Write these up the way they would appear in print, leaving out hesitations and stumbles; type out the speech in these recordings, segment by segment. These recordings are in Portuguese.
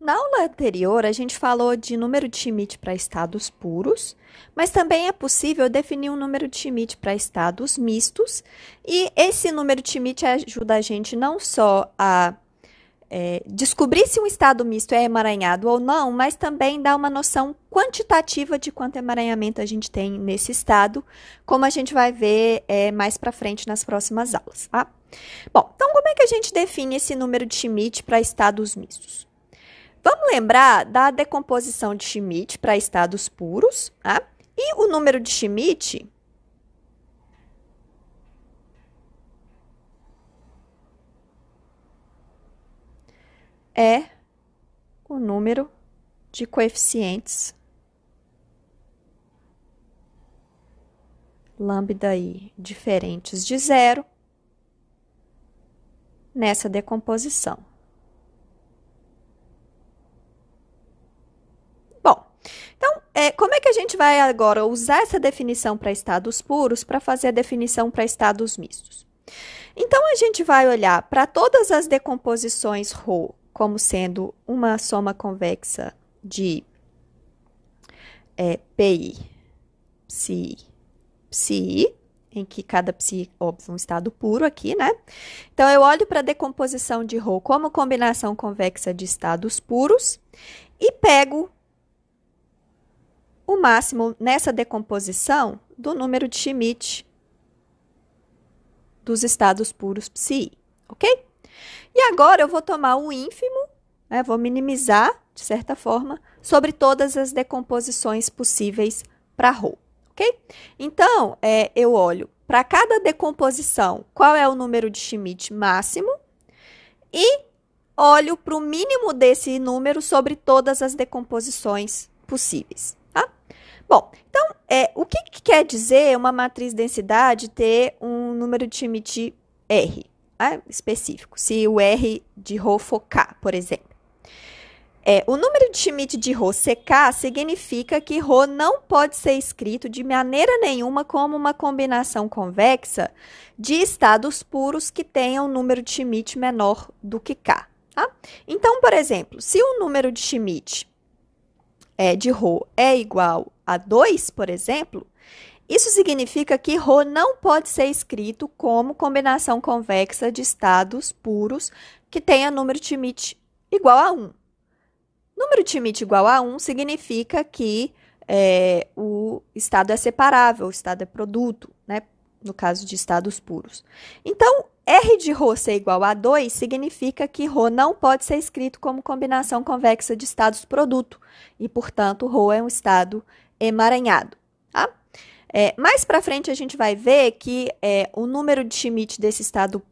Na aula anterior, a gente falou de número de Schmidt para estados puros, mas também é possível definir um número de Schmidt para estados mistos, e esse número de Schmidt ajuda a gente não só a descobrir se um estado misto é emaranhado ou não, mas também dá uma noção quantitativa de quanto emaranhamento a gente tem nesse estado, como a gente vai ver mais para frente nas próximas aulas, tá? Bom, então como é que a gente define esse número de Schmidt para estados mistos? Vamos lembrar da decomposição de Schmidt para estados puros, tá? E o número de Schmidt é o número de coeficientes lambda i diferentes de zero nessa decomposição. Bom, então, como é que a gente vai agora usar essa definição para estados puros para fazer a definição para estados mistos? Então, a gente vai olhar para todas as decomposições ρ como sendo uma soma convexa de πi, psi, psi, em que cada psi, óbvio, é um estado puro aqui, né? Então, eu olho para a decomposição de ρ como combinação convexa de estados puros e pego o máximo nessa decomposição do número de Schmidt dos estados puros psi, ok? E agora eu vou tomar o ínfimo, né, vou minimizar, de certa forma, sobre todas as decomposições possíveis para ρ, ok? Então, eu olho para cada decomposição qual é o número de Schmidt máximo e olho para o mínimo desse número sobre todas as decomposições possíveis, tá? Bom, então, o que quer dizer uma matriz densidade ter um número de Schmidt R? Específico, se o R de ρ for K, por exemplo. O número de Schmidt de ρ ser K significa que ρ não pode ser escrito de maneira nenhuma como uma combinação convexa de estados puros que tenham um número de Schmidt menor do que K. Tá? Então, por exemplo, se o número de Schmidt de ρ é igual a 2, por exemplo, isso significa que ρ não pode ser escrito como combinação convexa de estados puros que tenha número de Schmidt igual a 1. Número de Schmidt igual a 1 significa que o estado é separável, o estado é produto, né? No caso de estados puros. Então, R de ρ ser igual a 2 significa que ρ não pode ser escrito como combinação convexa de estados produto e, portanto, ρ é um estado emaranhado. Tá? Mais para frente a gente vai ver que o número de Schmidt desse estado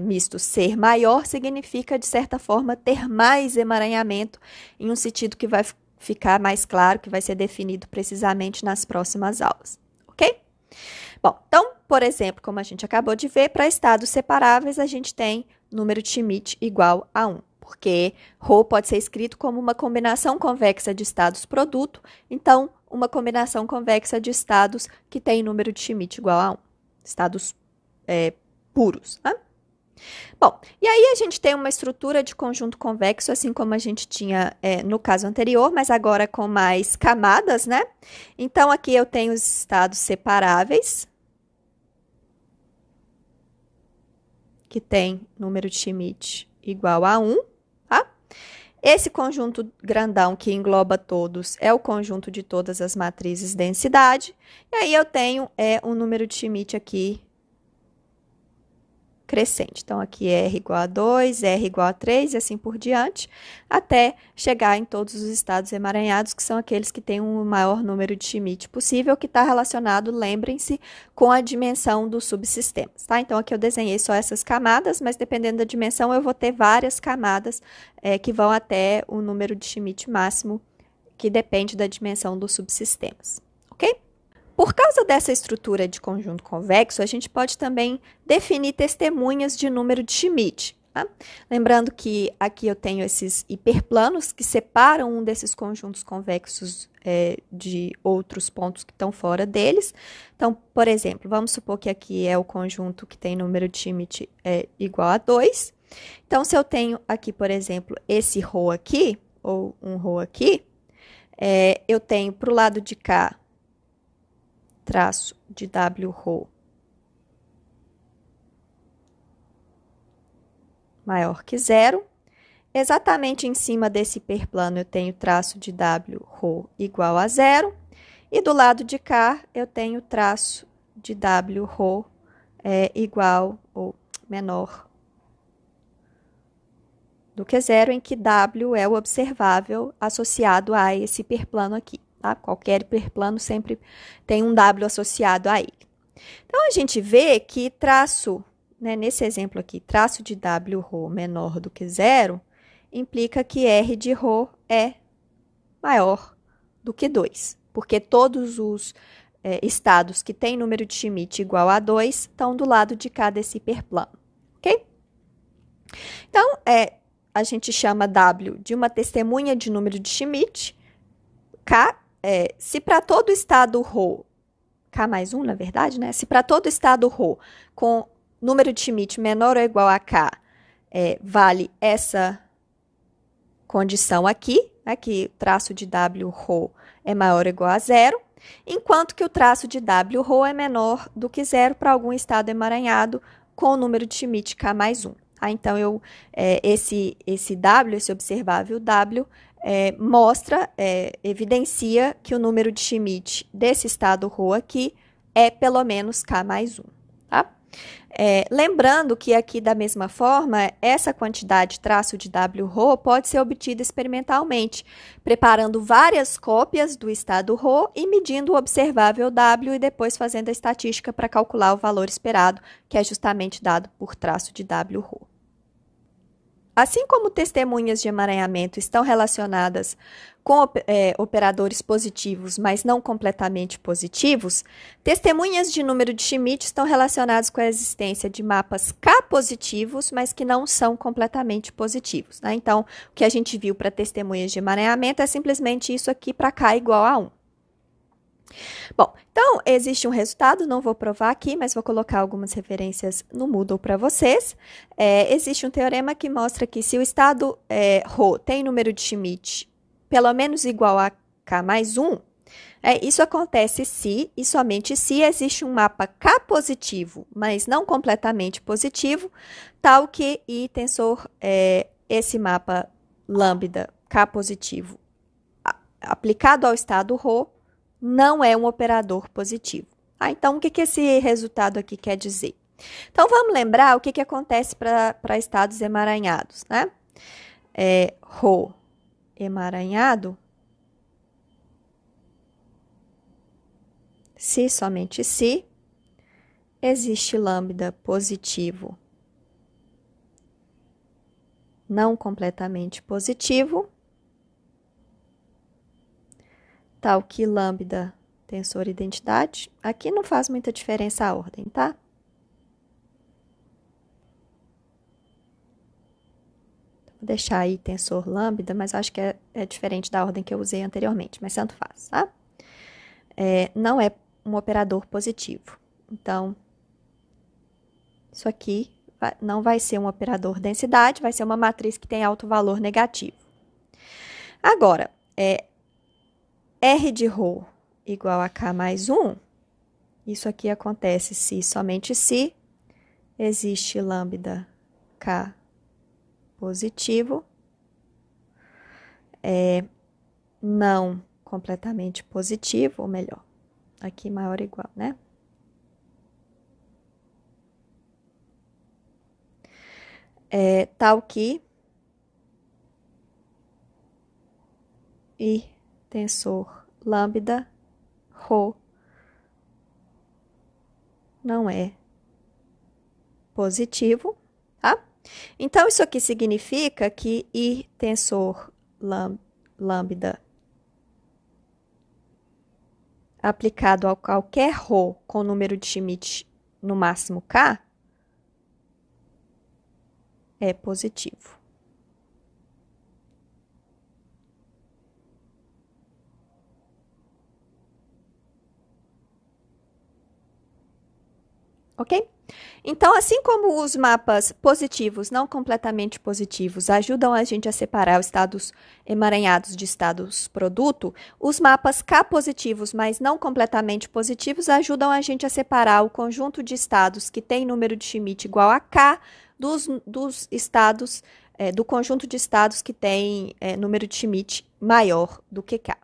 misto ser maior significa, de certa forma, ter mais emaranhamento em um sentido que vai ficar mais claro, que vai ser definido precisamente nas próximas aulas, ok? Bom, então, por exemplo, como a gente acabou de ver, para estados separáveis a gente tem número de Schmidt igual a 1. Porque ρ pode ser escrito como uma combinação convexa de estados produto, então, uma combinação convexa de estados que tem número de Schmidt igual a 1. Estados puros, né? Bom, e aí a gente tem uma estrutura de conjunto convexo, assim como a gente tinha no caso anterior, mas agora com mais camadas, né? Então, aqui eu tenho os estados separáveis, que tem número de Schmidt igual a 1. Esse conjunto grandão que engloba todos é o conjunto de todas as matrizes densidade. E aí eu tenho um número de Schmidt aqui crescente. Então, aqui R igual a 2, R igual a 3 e assim por diante, até chegar em todos os estados emaranhados, que são aqueles que têm o maior número de Schmidt possível, que está relacionado, lembrem-se, com a dimensão dos subsistemas. Tá? Então, aqui eu desenhei só essas camadas, mas dependendo da dimensão, eu vou ter várias camadas que vão até o número de Schmidt máximo, que depende da dimensão dos subsistemas. Ok? Por causa dessa estrutura de conjunto convexo, a gente pode também definir testemunhas de número de Schmidt. Tá? Lembrando que aqui eu tenho esses hiperplanos que separam um desses conjuntos convexos de outros pontos que estão fora deles. Então, por exemplo, vamos supor que aqui é o conjunto que tem número de Schmidt igual a 2. Então, se eu tenho aqui, por exemplo, esse ρ aqui, ou um ρ aqui, eu tenho para o lado de cá, traço de W ρ maior que zero. Exatamente em cima desse hiperplano, eu tenho traço de W ρ igual a zero. E do lado de cá, eu tenho traço de W ρ igual ou menor do que zero, em que W é o observável associado a esse hiperplano aqui. Tá? Qualquer hiperplano sempre tem um W associado a ele. Então, a gente vê que traço, né, nesse exemplo aqui, traço de W ρ menor do que zero, implica que R de ρ é maior do que 2, porque todos os estados que têm número de Schmidt igual a 2 estão do lado de cá desse hiperplano, ok? Então, a gente chama W de uma testemunha de número de Schmidt. K, se para todo estado ρ, K mais 1, na verdade, né? Se para todo estado ρ com número de Schmidt menor ou igual a K, vale essa condição aqui, né, que o traço de W ρ é maior ou igual a zero, enquanto que o traço de W ρ é menor do que zero para algum estado emaranhado com o número de Schmidt K mais 1. Tá? Então, esse W, esse observável W, mostra, evidencia que o número de Schmidt desse estado ρ aqui é pelo menos K mais 1. Tá? Lembrando que aqui, da mesma forma, essa quantidade traço de W ρ pode ser obtida experimentalmente, preparando várias cópias do estado ρ e medindo o observável W e depois fazendo a estatística para calcular o valor esperado, que é justamente dado por traço de W ρ. Assim como testemunhas de emaranhamento estão relacionadas com operadores positivos, mas não completamente positivos, testemunhas de número de Schmidt estão relacionadas com a existência de mapas K positivos, mas que não são completamente positivos. Né? Então, o que a gente viu para testemunhas de emaranhamento é simplesmente isso aqui para K igual a 1. Bom, então, existe um resultado, não vou provar aqui, mas vou colocar algumas referências no Moodle para vocês. Existe um teorema que mostra que se o estado ρ tem número de Schmidt pelo menos igual a K mais 1, isso acontece se e somente se existe um mapa K positivo, mas não completamente positivo, tal que I tensor, esse mapa lambda K positivo aplicado ao estado ρ, não é um operador positivo. Então, o que esse resultado aqui quer dizer? Então, vamos lembrar o que acontece para estados emaranhados, né? Ρ emaranhado, se somente se existe lambda positivo não completamente positivo, tal que lambda tensor identidade. Aqui não faz muita diferença a ordem, tá? Vou deixar aí tensor lambda, mas acho que é diferente da ordem que eu usei anteriormente, mas tanto faz, tá? Não é um operador positivo. Então, isso aqui não vai ser um operador densidade, vai ser uma matriz que tem alto valor negativo. Agora, R de ρ igual a K mais 1, isso aqui acontece se somente se existe lambda K positivo, não completamente positivo, ou melhor, aqui maior ou igual, né? Tal que I tensor lambda ρ não é positivo, tá? Então, isso aqui significa que I tensor lambda aplicado a qualquer ρ com número de Schmidt no máximo K é positivo. ok? Então, assim como os mapas positivos, não completamente positivos, ajudam a gente a separar os estados emaranhados de estados produto, os mapas K positivos, mas não completamente positivos, ajudam a gente a separar o conjunto de estados que tem número de Schmidt igual a K dos estados, do conjunto de estados que tem número de Schmidt maior do que K.